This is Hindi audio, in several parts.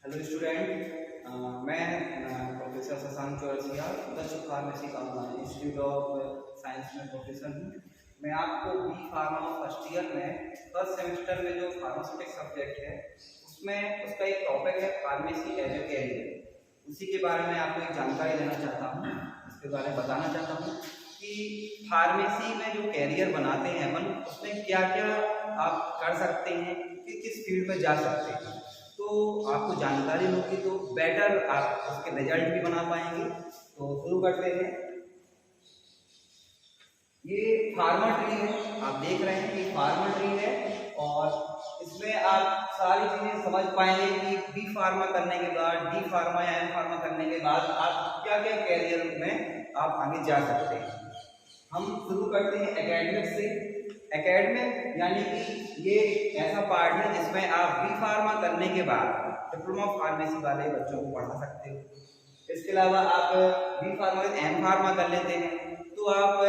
हेलो स्टूडेंट, मैं प्रोफेसर शशांक चौरसिया दक्षिण फार्मेसी का इंस्टीट्यूट ऑफ साइंस में प्रोफेसर हूँ। मैं आपको बी फार्मा फर्स्ट ईयर में फर्स्ट सेमेस्टर में जो फार्मास्यूटिक्स सब्जेक्ट है उसका एक टॉपिक है फार्मेसी एज ए कैरियर। उसी के बारे में आपको एक जानकारी देना चाहता हूँ, इसके बारे में बताना चाहता हूँ कि फार्मेसी में जो कैरियर बनाते हैं अपन, उसमें क्या क्या आप कर सकते हैं, किस फील्ड में जा सकते हैं। तो आपको जानकारी होगी तो बेटर आप उसके रिजल्ट भी बना पाएंगे। तो शुरू करते हैं। ये फार्मा ट्री है, आप देख रहे हैं कि फार्मा ट्री है और इसमें आप सारी चीजें समझ पाएंगे कि बी फार्मा करने के बाद, डी फार्मा या एम फार्मा करने के बाद आप क्या क्या कैरियर में आप आगे जा सकते हैं। हम शुरू करते हैं एकेडमिक से। एकेडमिक यानी कि ये ऐसा पार्ट है जिसमें आप बी फार्मा करने के बाद डिप्लोमा फार्मेसी वाले बच्चों को पढ़ा सकते हो। इसके अलावा आप बी फार्मा एम फार्मा कर लेते हैं तो आप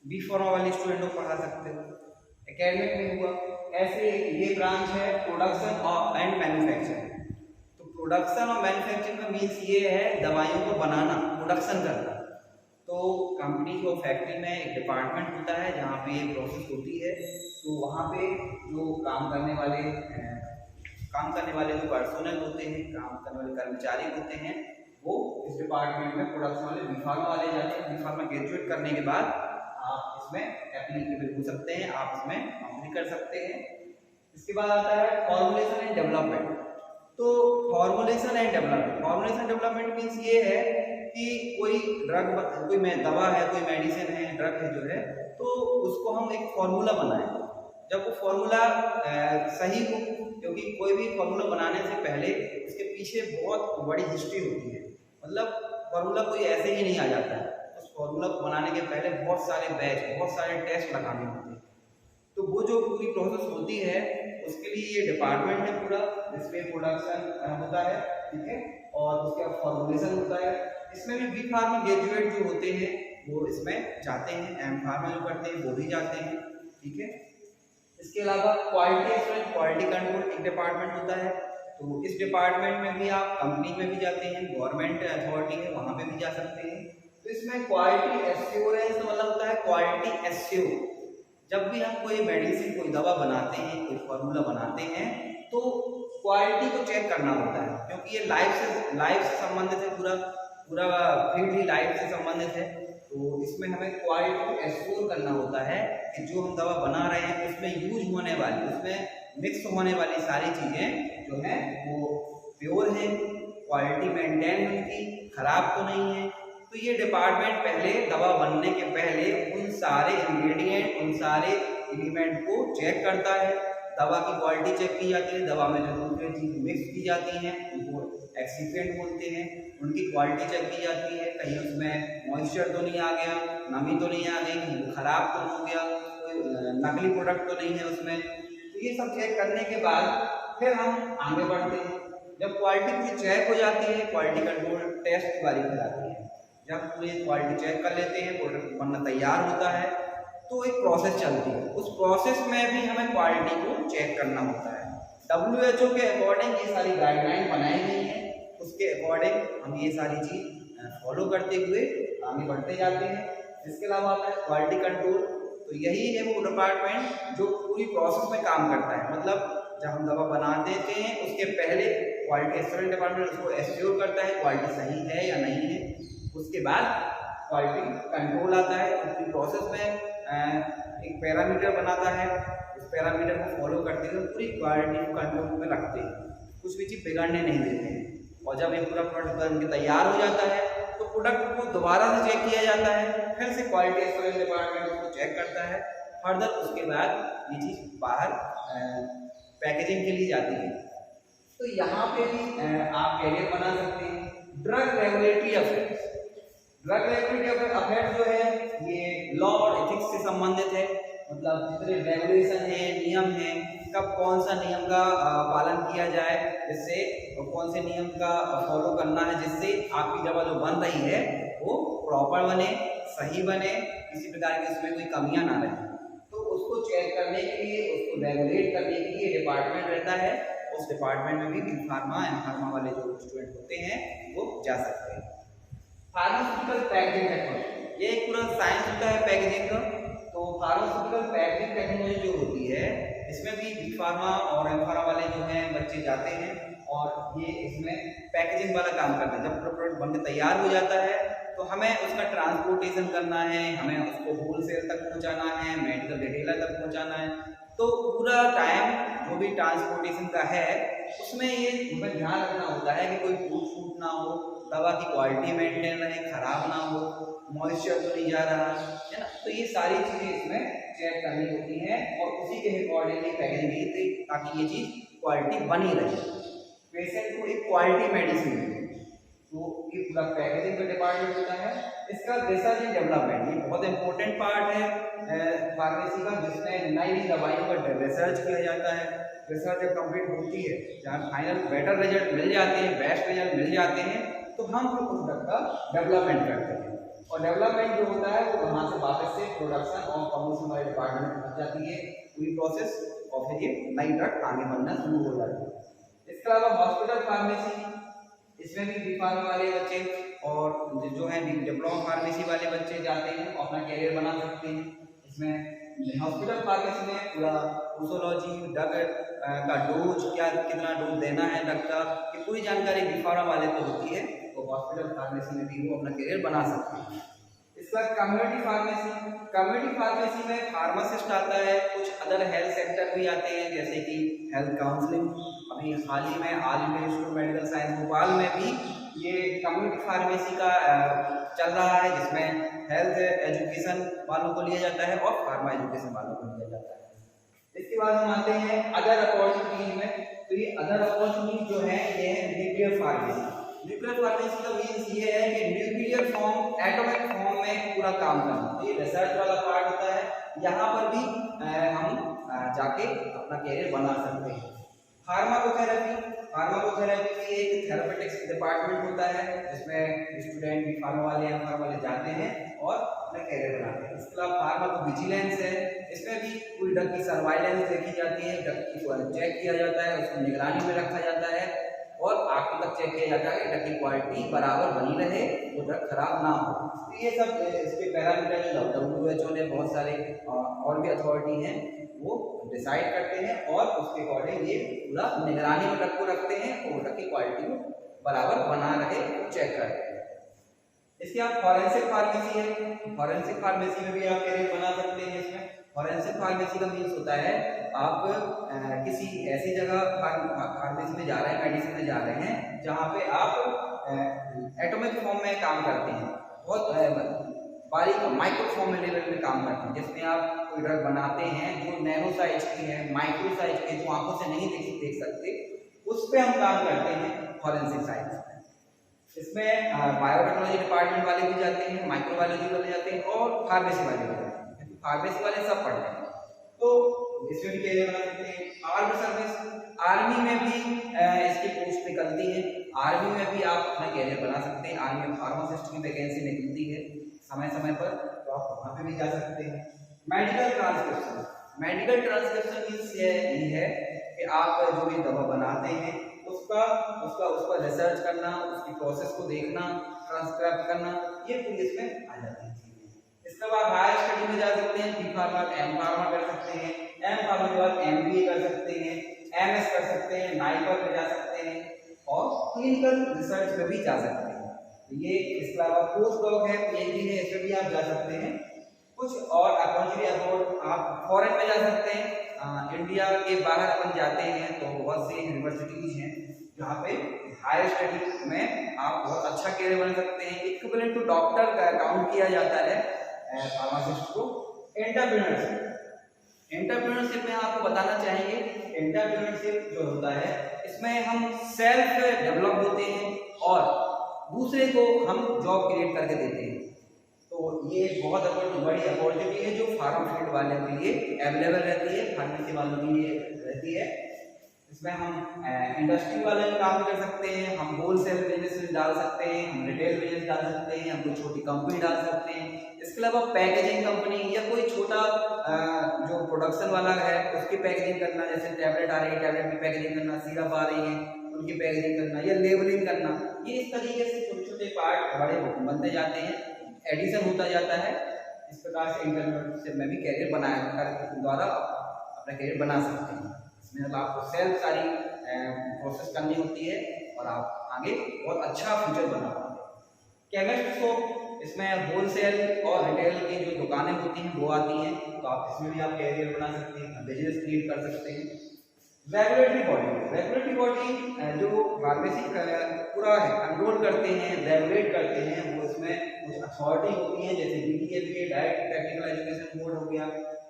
बी फार्मा वाले स्टूडेंट को पढ़ा सकते हो। एकेडमिक में हुआ। ऐसे ये ब्रांच है प्रोडक्शन और एंड मैन्युफैक्चरिंग। तो प्रोडक्शन और मैन्युफैक्चरिंग का मीन्स ये है दवाइयों को बनाना, प्रोडक्शन करना। तो कंपनी को फैक्ट्री में एक डिपार्टमेंट होता है जहाँ पे ये प्रोसेस होती है। तो वहाँ पे जो काम करने वाले जो पर्सोनल होते हैं, काम करने वाले कर्मचारी होते हैं, वो इस डिपार्टमेंट में प्रोडक्शन वाले बी फार्मा वाले जाते हैं। बी फार्मा ग्रेजुएट करने के बाद आप इसमें एप्लीकेबल हो सकते हैं, आप इसमें नौकरी कर सकते हैं। इसके बाद आता है फॉर्मुलेशन एंड डेवलपमेंट। तो फॉर्मुलेशन एंड डेवलपमेंट मीन्स ये है कि कोई ड्रग, कोई दवा है, कोई मेडिसिन है, ड्रग है जो है, तो उसको हम एक फॉर्मूला बनाएं। जब वो फॉर्मूला सही हो, क्योंकि कोई भी फॉर्मूला बनाने से पहले उसके पीछे बहुत बड़ी हिस्ट्री होती है। मतलब फॉर्मूला कोई ऐसे ही नहीं आ जाता है। उस फॉर्मूला को बनाने के पहले बहुत सारे बैच, बहुत सारे टेस्ट लगाने होते हैं। तो वो जो पूरी प्रोसेस होती है उसके लिए ये डिपार्टमेंट है पूरा, जिसमें प्रोडक्शन होता है, ठीक है, और उसके बाद फॉर्मुलेशन होता है। इसमें भी बी फार्मा ग्रेजुएट जो होते हैं वो इसमें जाते हैं, एम फार्मा जो करते हैं वो भी जाते हैं, ठीक है। इसके अलावा क्वालिटी एश्योरेंस, क्वालिटी कंट्रोल एक डिपार्टमेंट होता है। तो इस डिपार्टमेंट में भी आप कंपनी में भी जाते हैं, गवर्नमेंट अथॉरिटी है वहाँ पे भी जा सकते हैं। तो इसमें क्वालिटी एश्योरेंस मतलब होता है क्वालिटी एश्योर। जब भी हम कोई मेडिसिन, कोई दवा बनाते हैं, कोई फॉर्मूला बनाते हैं, तो क्वालिटी को चेक करना होता है, क्योंकि ये लाइफ से संबंधित है। पूरा फील्ड ही लाइफ से संबंधित है। तो इसमें हमें क्वालिटी को एश्योर करना होता है कि जो हम दवा बना रहे हैं उसमें यूज होने वाली, उसमें मिक्स होने वाली सारी चीज़ें जो हैं वो प्योर है, क्वालिटी मेंटेन है, उनकी खराब तो नहीं है। तो ये डिपार्टमेंट पहले दवा बनने के पहले उन सारे इंग्रेडिएंट, उन सारे एलिमेंट को चेक करता है। दवा की क्वालिटी चेक की जाती है, दवा में जो दूसरी चीज मिक्स की जाती हैं उनको एक्सीपेंट बोलते हैं, उनकी क्वालिटी चेक की जाती है। कहीं उसमें मॉइस्चर तो नहीं आ गया, नमी तो नहीं आ गई, कहीं वो खराब तो नहीं हो गया, कोई नकली प्रोडक्ट तो नहीं है उसमें। तो ये सब चेक करने के बाद फिर हम आगे बढ़ते हैं। जब क्वालिटी पूरी चेक हो जाती है, क्वालिटी कंट्रोल टेस्ट की बारी फिर आती है। जब पूरी क्वालिटी चेक कर लेते हैं, प्रोडक्ट बनना तैयार होता है, तो एक प्रोसेस चलती है। उस प्रोसेस में भी हमें क्वालिटी को चेक करना होता है। WHO के अकॉर्डिंग ये सारी गाइडलाइन बनाई गई है, उसके अकॉर्डिंग हम ये सारी चीज़ फॉलो करते हुए आगे बढ़ते जाते हैं। इसके अलावा आता है क्वालिटी कंट्रोल। तो यही है वो डिपार्टमेंट जो पूरी प्रोसेस में काम करता है। मतलब जब हम दवा बना देते हैं उसके पहले क्वालिटी एश्योरेंस डिपार्टमेंट उसको एश्योर करता है क्वालिटी सही है या नहीं है। उसके बाद क्वालिटी कंट्रोल आता है, पूरी प्रोसेस में एक पैरामीटर बनाता है। उस पैरामीटर को फॉलो करते हुए पूरी क्वालिटी को कंट्रोल में रखते हैं, कुछ भी चीज़ बिगड़ने नहीं देते हैं। और जब ये पूरा प्रोडक्ट बन के तैयार हो जाता है तो प्रोडक्ट को दोबारा से चेक किया जाता है, फिर से क्वालिटी एश्योरेंस डिपार्टमेंट उसको चेक करता है फर्दर। उसके बाद ये चीज़ बाहर पैकेजिंग के लिए जाती है। तो यहाँ पे भी आप कैरियर बना सकते हैं। Drug regulatory affairs, drug regulatory affairs जो है ये लॉ और एथिक्स से संबंधित है। मतलब जितने रेगुलेशन है, नियम है, कब कौन सा नियम का पालन किया जाए, जिससे कौन से नियम का फॉलो करना है जिससे आपकी दवा जो बन रही है वो प्रॉपर बने, सही बने, किसी प्रकार की उसमें कोई कमियां ना रहे। तो उसको चेक करने के लिए, उसको रेगुलेट करने के लिए डिपार्टमेंट रहता है उस डिपार्टमेंट में भी बी फार्मा एम फार्मा वाले जो स्टूडेंट होते हैं वो जा सकते हैं। फार्मास्यूटिकल पैकेजिंग टेक्नोलॉजी, ये एक पूरा साइंस होता है पैकेजिंग का। तो फार्मास्यूटिकल पैकेजिंग टेक्नोलॉजी जो होती है इसमें भी बी फार्मा और एम फार्मा वाले जो हैं बच्चे जाते हैं और ये इसमें पैकेजिंग वाला काम करते हैं। जब प्रोडक्ट बनकर तैयार हो जाता है तो हमें उसका ट्रांसपोर्टेशन करना है, हमें उसको होलसेल तक पहुंचाना है, मेडिकल रिटेलर तक पहुंचाना है। तो पूरा टाइम जो भी ट्रांसपोर्टेशन का है उसमें ये हमें ध्यान रखना होता है कि कोई टूट फूट ना हो, दवा की क्वालिटी मेंटेन रहे, खराब ना हो, मॉइस्चर तो नहीं जा रहा है ना। तो ये सारी चीज़ें इसमें चेक करनी होती हैं और उसी के अकॉर्डिंगली पैकेजिंग की थी ताकि ये चीज़ क्वालिटी बनी रहे, पेशेंट को एक क्वालिटी मेडिसिन मिले। तो ये पूरा पैकेजिंग का डिपार्टमेंट होता है। इसका रिसर्च एंड डेवलपमेंट ये बहुत इंपॉर्टेंट पार्ट है फार्मेसी का, जिसमें नई दवाइयों का रिसर्च किया जाता है। रिसर्च जब कंप्लीट होती है, जहाँ फाइनल बेटर रिजल्ट मिल जाते हैं, बेस्ट रिजल्ट मिल जाते हैं, तो हम फिर उस ड्रग का डेवलपमेंट करते हैं। और डेवलपमेंट जो होता है वो वहाँ से वापस से प्रोडक्शन और प्रमोशन वाले डिपार्टमेंट में पहुँच जाती है पूरी प्रोसेस, और फिर ये नई ड्रग आगे बनना शुरू हो जाती है। इसके अलावा हॉस्पिटल फार्मेसी, इसमें भी बी फार्मा वाले बच्चे और जो है डिप्लोमा फार्मेसी वाले बच्चे जाते हैं और अपना कैरियर बना सकते हैं। इसमें हॉस्पिटल फार्मेसी में पूरा पोसोलॉजी, ड्रग का डोज क्या कितना डोज देना है ड्रग का, ये पूरी जानकारी बी फार्मा वाले को होती है। तो हॉस्पिटल फार्मेसी में भी वो अपना कैरियर बना सकते हैं। इसका कम्युनिटी फार्मेसी, कम्युनिटी फार्मेसी में फार्मासिस्ट आता है, कुछ अदर हेल्थ सेक्टर भी आते हैं जैसे कि हेल्थ काउंसलिंग। अभी हाल ही में all India institute of medical science Bhopal में भी ये कम्युनिटी फार्मेसी का चल रहा है, जिसमें हेल्थ एजुकेशन वालों को लिया जाता है और फार्मा एजुकेशन वालों को लिया जाता है। इसके बाद हम आते हैं अदर अपॉर्चुनिटीज में। तो ये अदर अपॉर्चुनिटी जो है ये है न्यूक्लियर फार्मेसी। न्यूक्लियर फार्मेसी का मीन्स ये है कि न्यूक्लियर फॉर्म, एटॉमिक फॉर्म में पूरा काम करना। तो ये रिसर्च वाला पार्ट होता है, यहाँ पर भी हम जाके अपना कैरियर बना सकते हैं। फार्माकोथेरेपी, फार्माकोथेरेपी एक थेरेपेटिक्स डिपार्टमेंट होता है जिसमें स्टूडेंट भी फार्मा वाले एम फार्मा वाले जाते हैं और अपना कैरियर बनाते हैं। इसके अलावा फार्माकोविजिलेंस है, इसमें भी पूरी ड्रग की सर्वाइलेंस देखी जाती है, ड्रग की चेक किया जाता है, उसको निगरानी में रखा जाता है और आखिर तक चेक किया जाता है कि ड्रग की क्वालिटी बराबर बनी रहे, वो ड्रग खराब ना हो। तो ये सब इसके पैरामीटर WHO ने बहुत सारे और भी अथॉरिटी हैं वो डिसाइड करते हैं और उसके अकॉर्डिंग ये पूरा निगरानी में ड्रग को रखते हैं और ड्रग की क्वालिटी को बराबर बना रहे चेक करते हैं। इसके आप फॉरेंसिक फार्मेसी है, फॉरेंसिक फार्मेसी में भी आप कैरियर बना सकते हैं। इसमें फॉरेंसिक फार्मेसी का मीन्स होता है आप किसी ऐसी जगह फार्मेसी में जा रहे हैं, मेडिसिन में जा रहे हैं जहाँ पे आप एटॉमिक फॉर्म में काम करते हैं, बहुत बारीक माइक्रो फॉर्म लेवल में काम करते हैं, जिसमें आप कोई ड्रग बनाते हैं जो नैनो साइज की है, माइक्रो साइज की, जो आंखों से नहीं देख सकते, उस पर हम काम करते हैं फॉरेंसिक साइंस में। इसमें बायोटेक्नोलॉजी डिपार्टमेंट वाले भी जाते हैं, माइक्रोबायोलॉजी वाले जाते हैं और फार्मेसी वाले भी जाते हैं। फार्मेसी वाले सब पढ़ते हैं, तो इसमें भी कैरियर बना सकते हैं। आर्मी सर्विस, आर्मी में भी इसकी पोस्ट निकलती है, आर्मी में भी आप अपना कैरियर बना सकते हैं। आर्मी में फार्मासिस्ट की वैकेंसी निकलती है समय समय पर, तो आप वहाँ पे भी जा सकते हैं। Medical transcription, medical transcription means ये है कि आप जो भी दवा बनाते हैं उसका रिसर्च करना, उसकी प्रोसेस को देखना, ट्रांसक्राइब करना, ये पूरी इसमें आ जाती है। इसके बाद हायर स्टडी में जा सकते हैं, बी फार्मा एम फार्मा कर सकते हैं, एम फार्मा के बाद MBA कर सकते हैं, MS कर सकते हैं, नाइपर में जा सकते हैं और क्लिनिकल रिसर्च में भी जा सकते हैं। तो ये इसके अलावा पोस्ट डॉक है, PhD है, इसमें भी आप जा सकते हैं। कुछ और अपॉर्चुनिटी अबाउट आप फॉरेन में जा सकते हैं, इंडिया के बाहर अपन जाते हैं तो बहुत सी यूनिवर्सिटीज हैं जहाँ पे हायर स्टडी में आप बहुत अच्छा कैरियर बन सकते हैं। इक्विवेलेंट टू डॉक्टर का काउंट किया जाता है फार्मासिस्ट को। एंटरप्रेन्योरशिप में आपको बताना चाहिए, एंटरप्रेन्योरशिप जो होता है इसमें हम सेल्फ डेवलप होते हैं और दूसरे को हम जॉब क्रिएट करके देते हैं। तो ये बहुत बड़ी अपॉर्चुनिटी है जो फार्मा फील्ड वाले के लिए अवेलेबल रहती है, फार्मेसी वालों के लिए रहती है। इसमें हम इंडस्ट्री वाले काम कर सकते हैं, हम होलसेल बिजनेस डाल सकते हैं, हम रिटेल बिजनेस डाल सकते हैं, हम कोई छोटी कंपनी डाल सकते हैं। इसके अलावा पैकेजिंग कंपनी या कोई छोटा जो प्रोडक्शन वाला है उसकी पैकेजिंग करना, जैसे टैबलेट आ रही है टैबलेट की पैकेजिंग करना, सिरप आ रही है उनकी पैकेजिंग करना या लेबलिंग करना, ये इस तरीके से छोटे छोटे पार्ट बड़े बनते जाते हैं, एडिशन होता जाता है। इस प्रकार से इंटरनेट में भी कैरियर बनाया कर द्वारा अपना कैरियर बना सकते हैं। इसमें मतलब आपको सेल्फ सारी प्रोसेस करनी होती है और आप आगे बहुत अच्छा फ्यूचर बना पाएंगे। केमिस्ट को इसमें होलसेल और रिटेल की जो दुकानें होती हैं वो आती हैं, तो आप इसमें भी आप कैरियर बना सकते हैं, बिजनेस क्रिएट कर सकते हैं। रेगुलेटरी बॉडी जो फार्मेसी पूरा कंट्रोल करते हैं, रेगुलेट करते हैं, वो इसमें कुछ अथॉरिटी होती है, जैसे DTAP direct technical education board हो गया,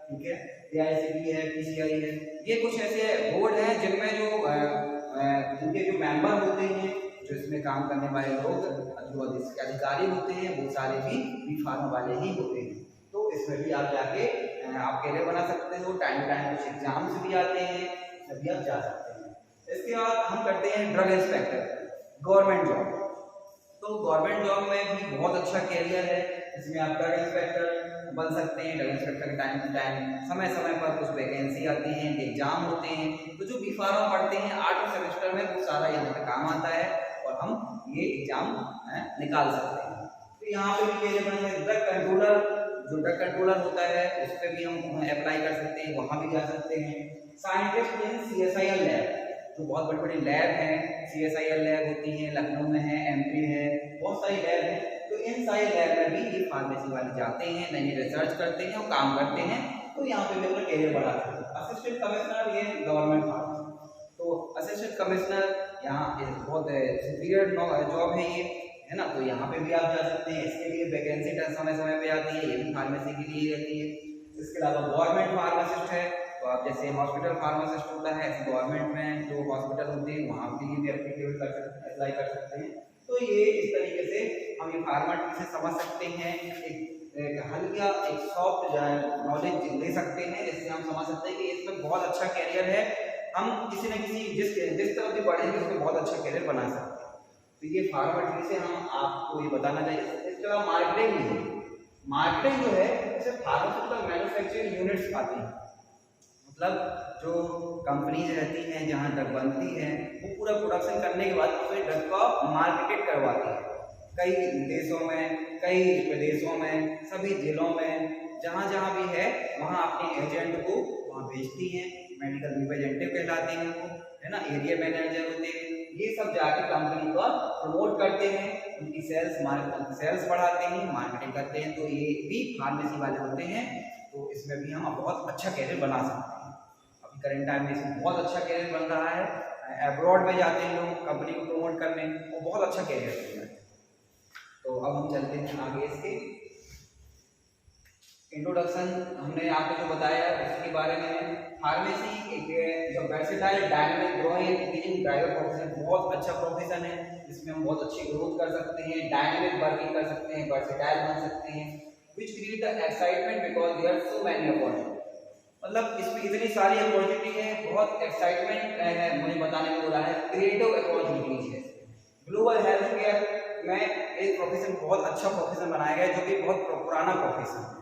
ठीक है, AICTE है, PCI है, ये कुछ ऐसे बोर्ड हैं जिनमें जो जिनके जो मेंबर होते हैं, जो इसमें काम करने वाले लोग, जो अधिकारी होते हैं, वो सारे भी B.Pharma वाले ही होते हैं। तो इसमें भी आप जाके आप कैरियर बना सकते हो। टाइम टाइम कुछ एग्जाम्स भी आते हैं, सभी आप जा सकते हैं। इसके बाद हम करते हैं ड्रग इंस्पेक्टर, गवर्नमेंट जॉब। तो गवर्नमेंट जॉब में भी बहुत अच्छा कैरियर है, इसमें आप ड्रग इंस्पेक्टर बन सकते हैं। ड्रग इंस्पेक्टर के टाइम टू टाइम समय समय पर कुछ वैकेंसी आती हैं, एग्जाम होते हैं, तो जो B.Pharma पढ़ते हैं 8वें सेमेस्टर में वो सारा यहाँ पे काम आता है और हम ये एग्जाम निकाल सकते हैं। तो यहाँ पे भी कैरियर बनेंगे। ड्रग कंट्रोलर, जो ड्रग कंट्रोलर होता है उस पर भी हम अप्लाई कर सकते हैं, वहाँ भी जा सकते हैं। साइंटिस्ट इन CSIR लैब, जो बहुत बड़ी बड़ी लैब हैं, CSIR लैब होती हैं, लखनऊ में है, MP है, बहुत सारी लैब हैं। तो इन सारी लैब में भी ये फार्मेसी वाले जाते हैं, नई रिसर्च करते हैं और काम करते हैं, तो यहाँ पे भी अपना कैरियर बढ़ाते हैं। असिस्टेंट कमिश्नर, ये गवर्नमेंट फार्मेसी, तो असिस्टेंट कमिश्नर यहाँ बहुत सुपीरियर जॉब है ये, है ना, तो यहाँ पे भी आप जा सकते हैं। इसके लिए वैकेंसी समय समय पे आती है, ये भी फार्मेसी के लिए रहती है। इसके अलावा गवर्नमेंट फार्मासिस्ट है, तो आप जैसे हॉस्पिटल फार्मासिस्ट होता है, ऐसे गवर्नमेंट में जो हॉस्पिटल होते हैं वहाँ के लिए भी एप्लीकेबल कर सकते हैं, अप्लाई कर सकते हैं। तो ये इस तरीके से हम ये फार्मा से समझ सकते हैं, एक हल्का एक सॉफ्ट नॉलेज ले सकते हैं, जिससे हम समझ सकते हैं कि इसमें बहुत अच्छा कैरियर है। हम किसी न किसी जिस तरफ भी बढ़ेंगे उसमें बहुत अच्छा कैरियर बना सकते हैं। तो ये फार्मा से हम आपको ये बताना चाहिए। इसके अलावा मार्केटिंग भी है। मार्केटिंग जो है इसे फार्मास्यूटिकल मैन्युफैक्चरिंग यूनिट्स आती हैं, मतलब जो कंपनीज रहती हैं जहाँ ड्रग बनती है वो पूरा प्रोडक्शन करने के बाद उसे ड्रग का मार्केटेड करवाती है, कई देशों में, कई प्रदेशों में, सभी जिलों में, जहाँ जहाँ भी है वहाँ अपने एजेंट को वहाँ भेजती हैं। मेडिकल रिप्रेजेंटेटिव कहलाते हैं वो, है ना, एरिया मैनेजर होते हैं, ये सब जाके कंपनी को प्रमोट करते हैं, उनकी सेल्स बढ़ाते हैं, मार्केटिंग करते हैं। तो ये भी फार्मेसी वाले होते हैं, तो इसमें भी हम बहुत अच्छा कैरियर बना सकते हैं। अभी करंट टाइम में इसमें बहुत अच्छा कैरियर बन रहा है, अब्रॉड में जाते हैं लोग कंपनी को प्रमोट करने, वो बहुत अच्छा कैरियर बन रहा है। तो अब हम चलते हैं आगे। इसके इंट्रोडक्शन हमने आपको जो बताया उसके बारे में। फार्मेसी एक जो versatile dynamic growing increasing driver profession, बहुत अच्छा प्रोफेशन है, इसमें हम बहुत अच्छी ग्रोथ कर सकते हैं, डायनामिक वर्किंग कर सकते हैं, वर्सेटाइल बन सकते हैं, which create the excitement because there are so many opportunities। मतलब इसमें इतनी सारी अपॉर्चुनिटी है, बहुत एक्साइटमेंट है, मुझे बताने में हो रहा है, क्रिएटिव अपॉर्चुनिटीज है। ग्लोबल हेल्थ केयर में एक प्रोफेशन बहुत अच्छा प्रोफेशन बनाया गया है, जो कि बहुत पुराना प्रोफेशन है।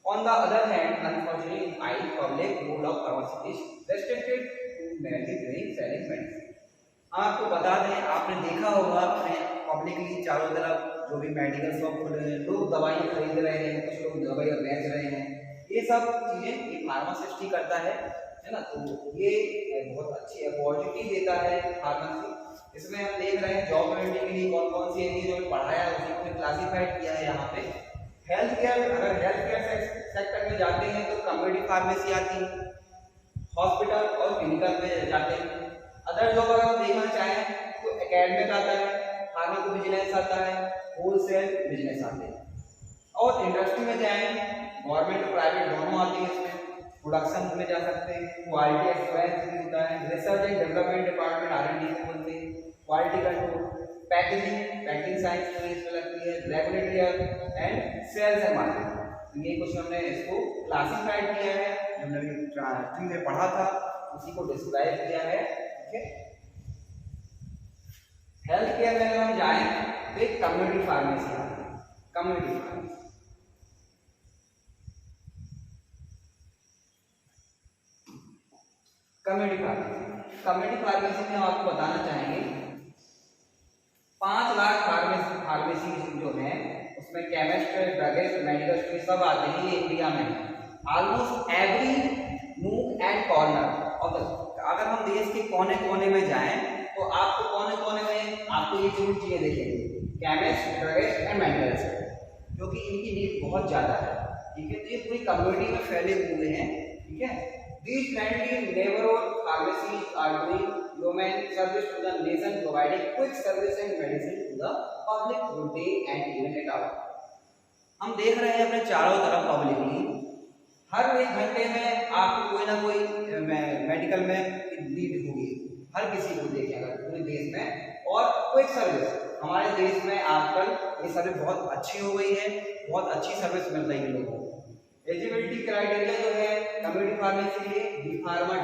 On the other hand, unfortunately, I public role of pharmacy is restricted to mainly doing selling medicine। आपको बता दें, आपने देखा होगा अपने पब्लिकली चारों तरफ जो भी मेडिकल शॉप खुले हैं, लोग दवाइयाँ खरीद रहे हैं, कुछ लोग दवाइयाँ बेच रहे हैं, ये सब चीज़ें एक फार्मासिस्ट ही करता है ना। तो ये बहुत अच्छी अपॉर्चुनिटी देता है फार्मेसी। इसमें हम देख रहे हैं जॉब करने के लिए कौन कौन सी एरिया जो पढ़ाया है उसी को क्लासीफाइड किया है यहाँ पे। हेल्थ केयर, अगर हेल्थ केयर सेक्टर में जाते हैं तो कम्युनिटी फार्मेसी आती है, हॉस्पिटल और क्लिनिकल में जाते हैं। अदर जॉब अगर हम देखना चाहें तो एकेडमिक आता है, फार्माकोविजिलेंस आता है, होलसेल बिजनेस आते हैं। और इंडस्ट्री में जाएं, गवर्नमेंट और प्राइवेट दोनों आती है, इसमें प्रोडक्शन में जा सकते हैं, क्वालिटी एश्योरेंस भी होता है, research and development department R&D को बोलते हैं, क्वालिटी कंट्रोल, पैकेजिंग साइंस जो इसमें लगती है, regulatory and sales and marketing. ये कुछ हमने इसको क्लासिफाइड किया है, हमने 3 में पढ़ा था, उसी को डिस्क्राइब किया है। ठीक है, हेल्थ केयर में अगर हम जाएं तो एक कम्युनिटी फार्मेसी है, कम्युनिटी फार्मेसी। कम्युनिटी फार्मेसी में हम आपको बताना चाहेंगे 5 लाख फार्मेसी जो है उसमें केमिस्ट, ड्रगिस्ट, मेडिकल स्टोर सब आते हैं, ये इंडिया में है। Almost every nook and corner अगर हम देश के कोने कोने में जाएं तो आपको कोने कोने में आपको ये जरूर चीजें देखेंगे, chemist, druggist and medical store, क्योंकि इनकी नीड बहुत ज्यादा है। ठीक है, तो ये पूरी कम्युनिटी में फैले हुए हैं। ठीक है, these friendly neighborhood pharmacies are doing human service to the nation, providing quick service and medicine to the public through day and even at hour। हम देख रहे हैं अपने चारों तरफ पब्लिकली हर 1 घंटे में आपको कोई ना कोई मेडिकल में नीड होगी, हर किसी को देखें अगर पूरे देश में। और क्विक सर्विस हमारे देश में आजकल ये सर्विस बहुत अच्छी हो गई है, बहुत अच्छी सर्विस मिल रही है लोगों को। एलिजिबिलिटी क्राइटेरिया जो है कम्युनिटी फार्मेसी के लिए डी फार्मा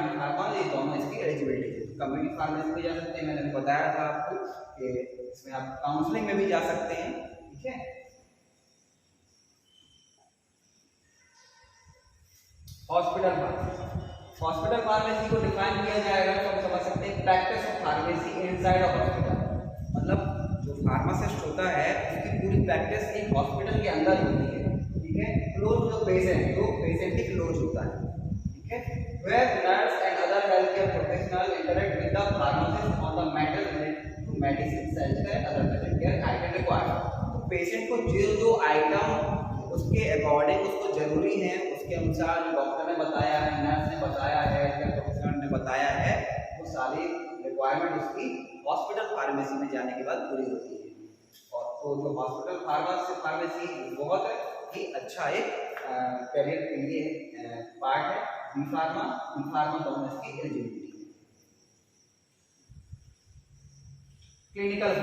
ये दोनों इसकी एलिजिबिलिटी है। कम्युनिटी फार्मेसी में जा सकते हैं, मैंने बताया था आपको कि इसमें आप काउंसलिंग में भी जा सकते हैं। ठीक है, हॉस्पिटल फार्मेसी को डिफाइन किया जाएगा तो हम समझ सकते हैं practice of pharmacy inside of hospital, मतलब जो फार्मासिस्ट होता है उसकी पूरी प्रैक्टिस एक हॉस्पिटल के अंदर होती है। ठीक है, क्लोज टू पेशेंट, जो पेशेंट के क्लोज होता है। ठीक है, where nurse and other healthcare professionals interact with the pharmacist on the matter related to medicine, surgery and other patient care item required। तो पेशेंट को जो आइटम उसके अकॉर्डिंग उसको जरूरी है, उसके अनुसार डॉक्टर ने बताया है, नर्स ने बताया है, हेल्थ प्रोफेशनल ने बताया है, वो सारी रिक्वायरमेंट उसकी हॉस्पिटल फार्मेसी में जाने के बाद पूरी होती है। और तो जो हॉस्पिटल फार्मेसी बहुत ही अच्छा एक करियर के लिए पार्ट है। बी फार्मा दोनों इसकी एलिजिबिलिटी। क्लिनिकल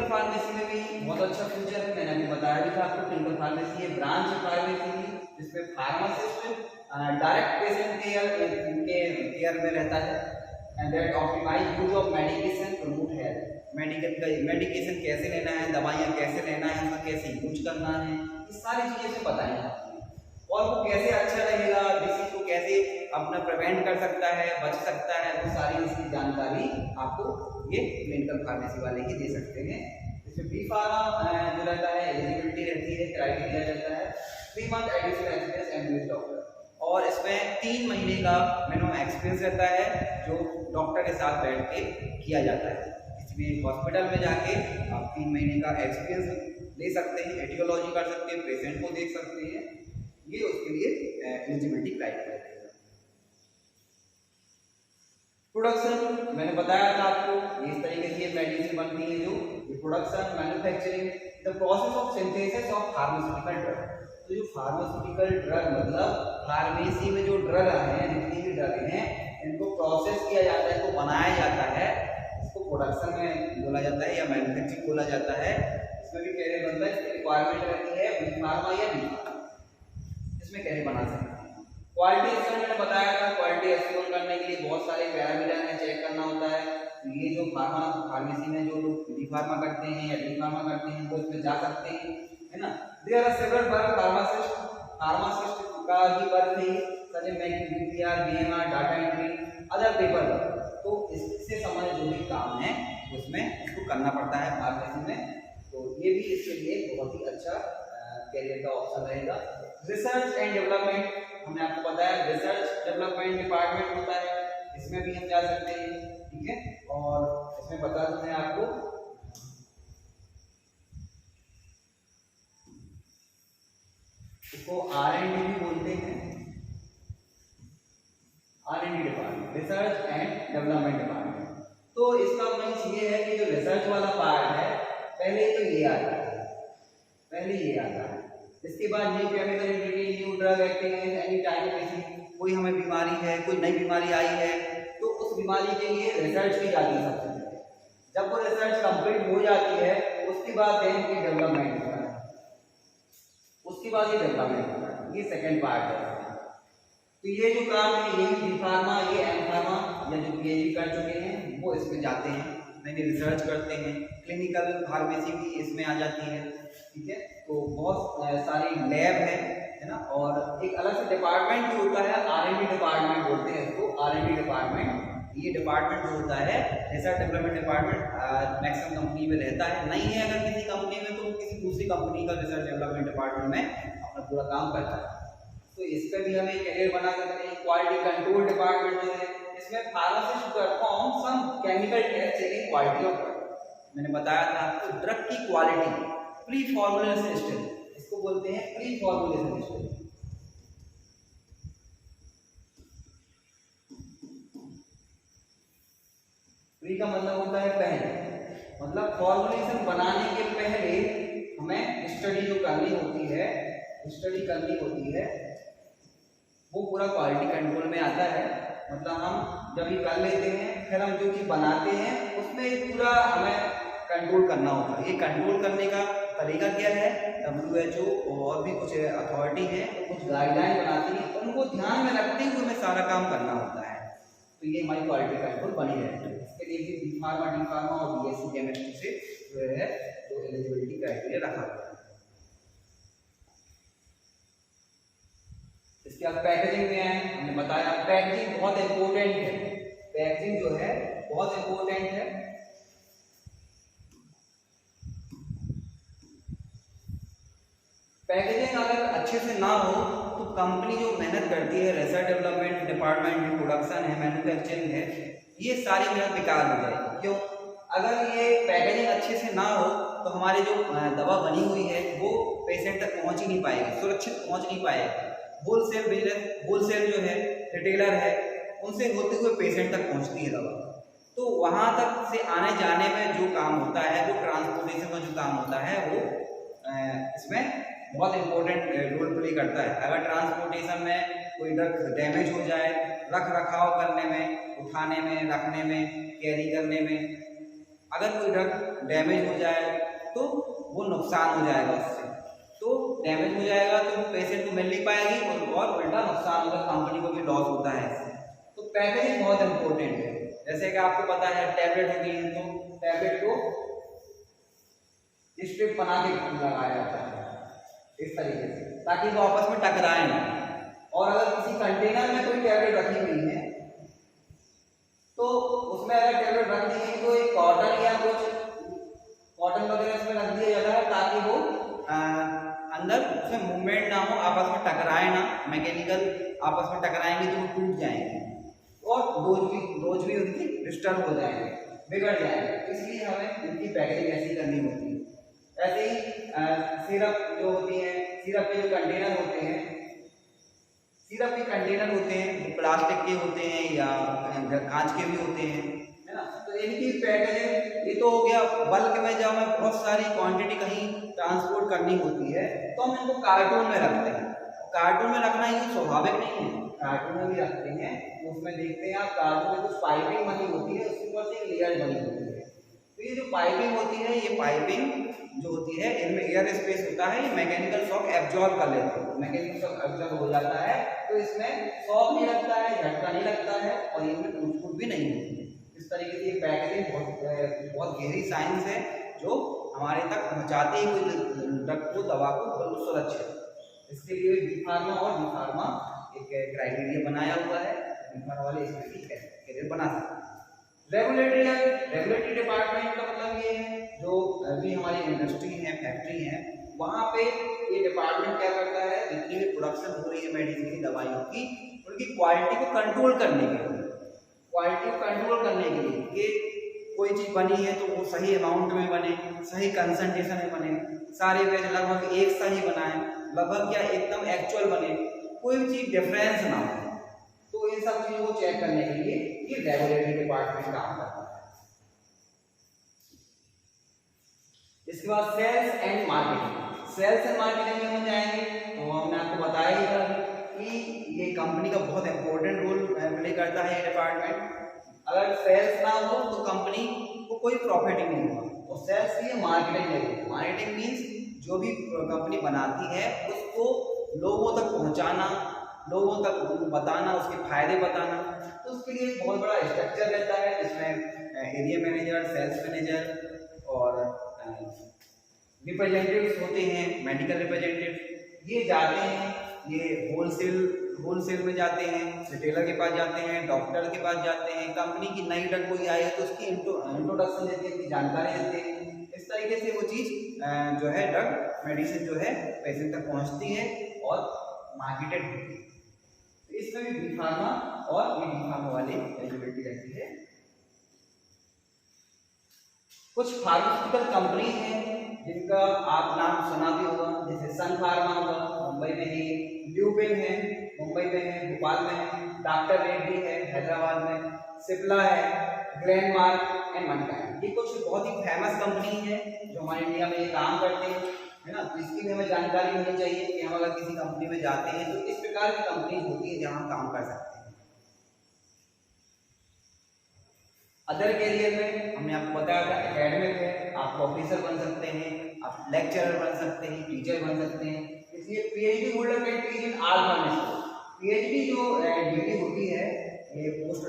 फार्मेसी में भी बहुत अच्छा फ्यूचर है, मैंने अभी बताया भी था आपको। क्लिनिकल फार्मेसी है ब्रांच फार्मेसी की जिसमें फार्मासिस्ट डायरेक्ट पेशेंट केयर में रहता है and that optimize use of medication promote health. Medication कैसे लेना है, दवाइयाँ कैसे लेना है, उनका कैसे यूज करना है, ये सारी चीजें से बताई जाती हैं। और वो कैसे अच्छा रहेगा, डिसीज को कैसे अपना प्रिवेंट कर सकता है, बच सकता है, वो सारी इसकी जानकारी आपको ये क्लिनिकल फार्मेसी वाले ही दे सकते हैं। इसमें बी फार्मा जो रहता है एलिजिबिलिटी रहती है, क्राइटेरिया रहता है 3 month additional experience MBBS doctor, और इसमें 3 महीने का मिनिमम एक्सपीरियंस रहता है जो डॉक्टर के साथ बैठ के किया जाता है। इसमें हॉस्पिटल में जाके आप 3 महीने का एक्सपीरियंस ले सकते हैं, एटियोलॉजी कर सकते हैं, पेशेंट को देख सकते हैं, ये उसके लिए एलिजिबिलिटी क्राइटेरिया है। प्रोडक्शन मैंने बताया था आपको, इस तरीके से मेडिसिन बनती है जो production, manufacturing, the process of synthesis of pharmaceutical drug. तो जो फार्मास्यूटिकल ड्रग मतलब फार्मेसी में जो ड्रग हैं, जितनी भी ड्रग हैं, इनको प्रोसेस किया जाता है, इनको बनाया जाता है, इसको प्रोडक्शन में बोला जाता है या मैन्युफैक्चरिंग बोला जाता है। इसमें भी कैरियर बनता है, इसकी रिक्वायरमेंट रहती है बी फार्मा या डी फार्मा, इसमें कैरियर बना सकते हैं। क्वालिटी एश्योर मैंने बताया था, क्वालिटी एश्योर करने के लिए बहुत सारे पैरामीटर हैं, चेक करना होता है। ये जो फार्मेसी में जो लोग बी फार्मा करते हैं या डी फार्मा करते हैं वो इसमें जा सकते हैं, है ना। There are several work pharmacist का ही वर्क है, such as making BPR, BMR, data entry, other paper work. तो इससे संबंधित जो भी काम है उसमें इसको करना पड़ता है फार्मेसी में। तो ये भी इसके लिए बहुत ही अच्छा कैरियर का ऑप्शन रहेगा। रिसर्च एंड डेवलपमेंट हमने आपको बताया, रिसर्च डेवलपमेंट डिपार्टमेंट होता है, इसमें भी हम जा सकते हैं। ठीक है, और इसमें बता देते हैं आपको इसको R&D भी बोलते हैं, R&D department, research and development department. तो इसका मीन्स ये है कि जो रिसर्च वाला पार्ट है पहले तो ये आता है, इसके बाद new chemical ingredient, new drug acting any time, कोई हमें बीमारी है, कोई नई बीमारी आई है तो उस बीमारी के लिए रिसर्च की जाती है सबसे पहले। जब वो रिसर्च कंप्लीट हो जाती है उसके बाद देन ये डेवलपमेंट होता है, ये सेकंड पार्ट है। तो ये जो काम है ये बी फार्मा, ये एम फार्मा या जो पीएचडी कर चुके हैं वो इसमें जाते हैं, नई रिसर्च करते हैं। क्लिनिकल फार्मेसी भी इसमें आ जाती है, ठीक है। तो बहुत सारी लैब है ना। और एक अलग से डिपार्टमेंट जो होता है R&D डिपार्टमेंट बोलते हैं इसको, R&D डिपार्टमेंट। ये डिपार्टमेंट जो होता है research development department maximum company में रहता है, नहीं है अगर किसी कंपनी में तो किसी दूसरी कंपनी का रिसर्च डेवलपमेंट डिपार्टमेंट में अपना पूरा काम करता है। तो इस पर भी हमें करियर बना सकते हैं। क्वालिटी कंट्रोल डिपार्टमेंट जो है इसमें pharmacist perform some chemical test checking quality of drug. मैंने बताया था आपको ड्रग की क्वालिटी प्री फॉर्मुलेशन स्टेज, इसको बोलते हैं प्री फॉर्मुलेशन स्टेज। प्री का मतलब होता है पहले, मतलब फॉर्मुलेशन बनाने के पहले हमें स्टडी जो करनी होती है, स्टडी करनी होती है, वो पूरा क्वालिटी कंट्रोल में आता है। मतलब हम जब ये कर लेते हैं फिर हम जो चीज़ बनाते हैं उसमें पूरा हमें कंट्रोल करना होता है। ये कंट्रोल करने का तरीका क्या है, WHO और भी कुछ अथॉरिटी है तो कुछ गाइडलाइन बनाती है, उनको ध्यान में रखते हुए हमें सारा काम करना होता है। तो ये हमारी क्वालिटी कंट्रोल बनी रहती है। इसके लिए भी बी फार्मा, डी फार्मा और BSc केमिस्ट्री से जो है तो एलिजिबिलिटी क्राइटेरिया रखा गया है। इसके बाद पैकेजिंग में है, हमने बताया पैकेजिंग बहुत इंपॉर्टेंट है। पैकेजिंग जो है बहुत इंपॉर्टेंट है। पैकेजिंग अगर अच्छे से ना हो तो कंपनी जो मेहनत करती है, रिसर्च डेवलपमेंट डिपार्टमेंट, प्रोडक्शन है, मैन्युफैक्चरिंग है, ये सारी मेहनत बेकार हो जाएगी। क्यों? अगर ये पैकेजिंग अच्छे से ना हो तो हमारी जो दवा बनी हुई है वो पेशेंट तक पहुंच ही नहीं पाएगी, सुरक्षित पहुंच नहीं पाएगी। होलसेल बिजनेस, होलसेल जो है रिटेलर है, उनसे होते हुए पेशेंट तक पहुंचती है दवा। तो वहां तक से आने जाने में जो काम होता है, जो ट्रांसपोर्टेशन में जो काम होता है वो इसमें बहुत इंपॉर्टेंट रोल प्ले करता है। अगर ट्रांसपोर्टेशन में कोई ड्रग डैमेज हो जाए, रख रखाव करने में, उठाने में, रखने में, कैरी करने में, अगर कोई ड्रग डैमेज हो जाए तो वो नुकसान हो जाएगा उससे। तो डैमेज हो जाएगा तो पेशेंट को मिल नहीं पाएगी और उल्टा नुकसान होगा, कंपनी को भी लॉस होता है इससे। तो पैकेजिंग बहुत इंपॉर्टेंट है। जैसे कि आपको पता है टैबलेट होती है तो टैबलेट को स्ट्रिप बना के लगाया जाता है इस तरीके से ताकि वो आपस में टकराए नहीं। और अगर किसी कंटेनर में कोई टैबलेट रखी हुई है तो उसमें अगर टैबलेट रख दी गई तो एक कॉटन या कुछ कॉटन वगैरह इसमें रख दिया जाता है ताकि वो अंदर उसमें मूवमेंट ना हो, आपस में टकराए ना, मैकेनिकल आपस में टकराएंगे तो वो टूट जाएंगे और डोज भी उनकी डिस्टर्ब हो जाएंगे, बिगड़ जाएंगे। इसलिए हमें इनकी पैकेजिंग ऐसी करनी होती है। ऐसे ही सिरप जो होती है, सिरप के जो कंटेनर होते हैं, सिरप के कंटेनर होते हैं जो प्लास्टिक के होते हैं या कांच के भी होते हैं, है ना। तो इनकी पैकेजिंग, ये तो हो गया बल्क में जब हमें बहुत सारी क्वांटिटी कहीं ट्रांसपोर्ट करनी होती है तो हम इनको कार्टून में रखते हैं। कार्टून में रखना ये स्वाभाविक नहीं है, कार्टून में भी रखते हैं। उसमें देखते हैं आप कार्टून में कुछ पाइपिंग बनी होती है, उसके ऊपर से एक लेयर बनी होती है। तो ये जो पाइपिंग होती है, ये पाइपिंग जो होती है इनमें एयर स्पेस होता है, ये मैकेनिकल शॉक एब्जॉर्ब कर लेते हैं, मैकेनिकल शॉक एब्जॉर्ब हो जाता है तो इसमें शॉक नहीं लगता है, झटका नहीं लगता है और इनमें टूट भी नहीं होती है। इस तरीके से ये पैकेजिंग बहुत गहरी साइंस है जो हमारे तक पहुंचाते ही कोई ड्रग को, दवा को बिल्कुल सुरक्षित। इसके लिए बी फार्मा और डी फार्मा एक क्राइटेरिया बनाया हुआ है, बी फार्मा वाले इसमें भी कैरियर बना सकते हैं। रेगुलेटरी डिपार्टमेंट का मतलब ये है जो अभी हमारी इंडस्ट्री है, फैक्ट्री है, वहाँ पे ये डिपार्टमेंट क्या करता है, जितनी भी प्रोडक्शन हो रही है मेडिसिन की, दवाइयों की, उनकी क्वालिटी को कंट्रोल करने के लिए, क्वालिटी को कंट्रोल करने के लिए कि कोई चीज़ बनी है तो वो सही अमाउंट में बने, सही कंसंट्रेशन में बने, सारे पेज लगभग एक सा ही बनाए, लगभग क्या एकदम एक्चुअल बने, कोई भी चीज़ डिफरेंस ना हो। तो इन सब चीज़ों को चेक करने के लिए ये रेगुलेटरी डिपार्टमेंट काम करता है। इसके बाद sales and marketing. Sales and marketing में हम जाएंगे तो हमने आपको बताया ही था कि ये कंपनी का बहुत इंपॉर्टेंट रोल प्ले करता है ये डिपार्टमेंट। अगर सेल्स ना हो तो कंपनी को कोई प्रॉफिट ही नहीं होगा। तो सेल्स की मार्केटिंग है। मार्केटिंग मीन्स जो भी कंपनी बनाती है उसको लोगों तक पहुंचाना, लोगों तक उनको बताना, उसके फायदे बताना। तो उसके लिए एक बहुत बड़ा स्ट्रक्चर रहता है जिसमें एरिया मैनेजर, सेल्स मैनेजर और रिप्रेजेंटेटिव्स होते हैं, मेडिकल रिप्रेजेंटेटिव। ये जाते हैं, ये होलसेल में जाते हैं, रिटेलर के पास जाते हैं, डॉक्टर के पास जाते हैं, कंपनी की नई ड्रग कोई आई है तो उसकी इंट्रोडक्शन देते हैं, उसकी जानकारी देते हैं। इस तरीके से वो चीज़ जो है ड्रग मेडिसिन जो है पेशेंट तक पहुंचती है और मार्केटेड होती है। तो इसमें भी बी फार्मा और डी फार्मा वाली एलिजिबिलिटी रहती है। कुछ फार्मास्यूटिकल कंपनी हैं जिनका आप नाम सुना भी होगा, जैसे सन फार्मा होगा, मुंबई में है, ल्यूपिन है, मुंबई में है, भोपाल में है, डॉक्टर रेड्डी है, हैदराबाद में, सिप्ला है, ग्लेनमार्क एंड मनकाइंड। ये कुछ बहुत ही फेमस कंपनी है जो हमारे इंडिया में ये काम करते हैं, है ना। तो इसकी भी हमें जानकारी होनी चाहिए कि हम अगर किसी कंपनी में जाते हैं तो इस प्रकार की कंपनी होती है जहाँ हम काम कर सकते हैं। अदर कैरियर में हमने आपको बताया था एकेडमिक है, आप प्रोफेसर बन सकते हैं, आप लेक्चरर बन सकते हैं, टीचर बन सकते हैं। इसलिए PhD holder can teach in all formats. PhD जो डिग्री होती है ये पोस्ट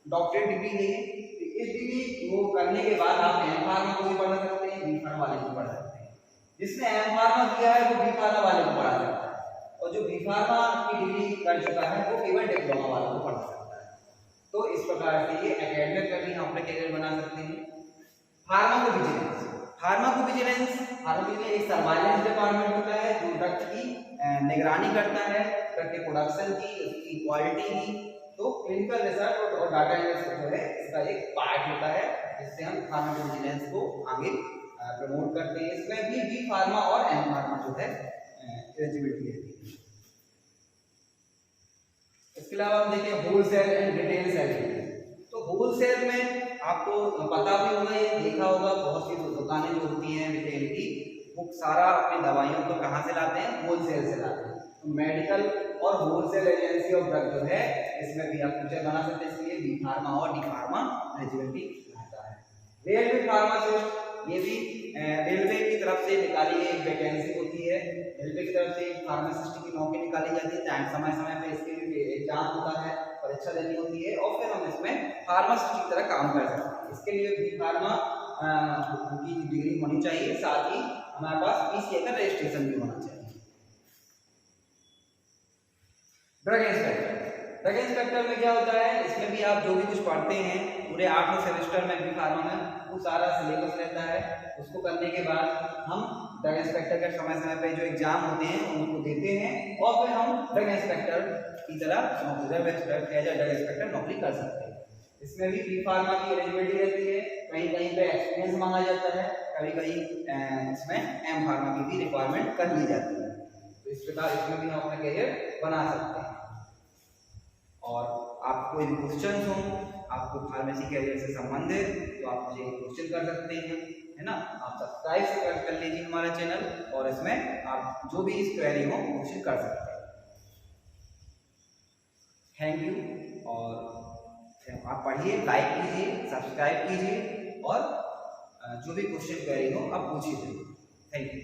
डॉक्टरेट डिग्री है ये। इस डिग्री वो करने के बाद आप एम फार्मा को भी पढ़ा सकते हैं, बी फार्मा वाले को पढ़ा सकते हैं। जिसने एम फार्मा किया है वो बी फार्मा वाले को पढ़ा सकता है, और जो बी फार्मा की डिग्री कर चुका है वो केवल डिप्लोमा वाले को पढ़ा सकता है। तो इस प्रकार से ये एकेडमिक में भी हम अपना करियर बना सकते हैं। फार्माकोविजिलेंस एक सर्वाइलेंस डिपार्टमेंट होता है जो ड्रग की निगरानी करता है, ड्रग के प्रोडक्शन की, उसकी क्वालिटी की। तो क्लिनिकल रिसर्च और डाटा एनालिसिस जो है इसका एक पार्ट होता है जिससे हम फार्माकोविजिलेंस को आगे प्रमोट करते हैं। इसमें भी बी फार्मा और एम फार्मा जो है एलिजिबिलिटी रहती है। इसके अलावा हम देखें होलसेल एंड रिटेल सेलिंग। तो होलसेल में आपको पता भी होगा, ये देखा होगा, बहुत सी दुकानें जो होती हैं रिटेल की, वो सारा अपनी दवाइयों को कहाँ से लाते हैं, होलसेल से लाते हैं। तो मेडिकल और होलसेल एजेंसी ऑफ ड्रग जो है इसमें भी आप फ्यूचर बना सकते हैं। इसलिए बी फार्मा और डी फार्मा एलिजिबिलिटी रहता है। रेलवे फार्मासिस्ट, ये भी रेलवे की तरफ से निकाली गई एक वैकेंसी होती है। रेलवे की तरफ से फार्मासिस्ट की नौकरी निकाली जाती है, समय समय पे इसके लिए एग्जाम होता है, परीक्षा देनी होती है और फिर हम इसमें फार्मासिस्ट की तरह काम कर सकते हैं। इसके लिए बी फार्मा की डिग्री होनी चाहिए, साथ ही हमारे पास पीसीए का रजिस्ट्रेशन भी होना चाहिए। ड्रग इंस्पेक्टर में क्या होता है, इसमें भी आप जो भी कुछ पढ़ते हैं पूरे 8वें सेमेस्टर में बी फार्मा में वो सारा सिलेबस रहता है। उसको करने के बाद हम ड्रग इंस्पेक्टर के समय पे जो एग्जाम होते हैं उनको देते हैं और फिर हम ड्रग इंस्पेक्टर की तरह ड्रग इंस्पेक्टर नौकरी कर सकते हैं। इसमें भी बी फार्मा की एलिजिबिलिटी रहती है, कहीं कहीं पे एक्सपीरियंस मांगा जाता है, कभी कहीं इसमें एम फार्मा की भी रिक्वायरमेंट कर ली जाती है। तो इस प्रकार इसमें भी हम अपना करियर बना सकते हैं। और आपको कोई क्वेश्चन हो आपको फार्मेसी कैरियर से संबंधित, तो आप मुझे क्वेश्चन कर सकते हैं, है ना। आप सब्सक्राइब कर लीजिए हमारा चैनल और इसमें आप जो भी इस क्वेरी हो क्वेश्चन कर सकते हैं। Thank you. और आप पढ़िए, लाइक कीजिए, सब्सक्राइब कीजिए और जो भी क्वेश्चन क्वेरी हो आप पूछिए। Thank you.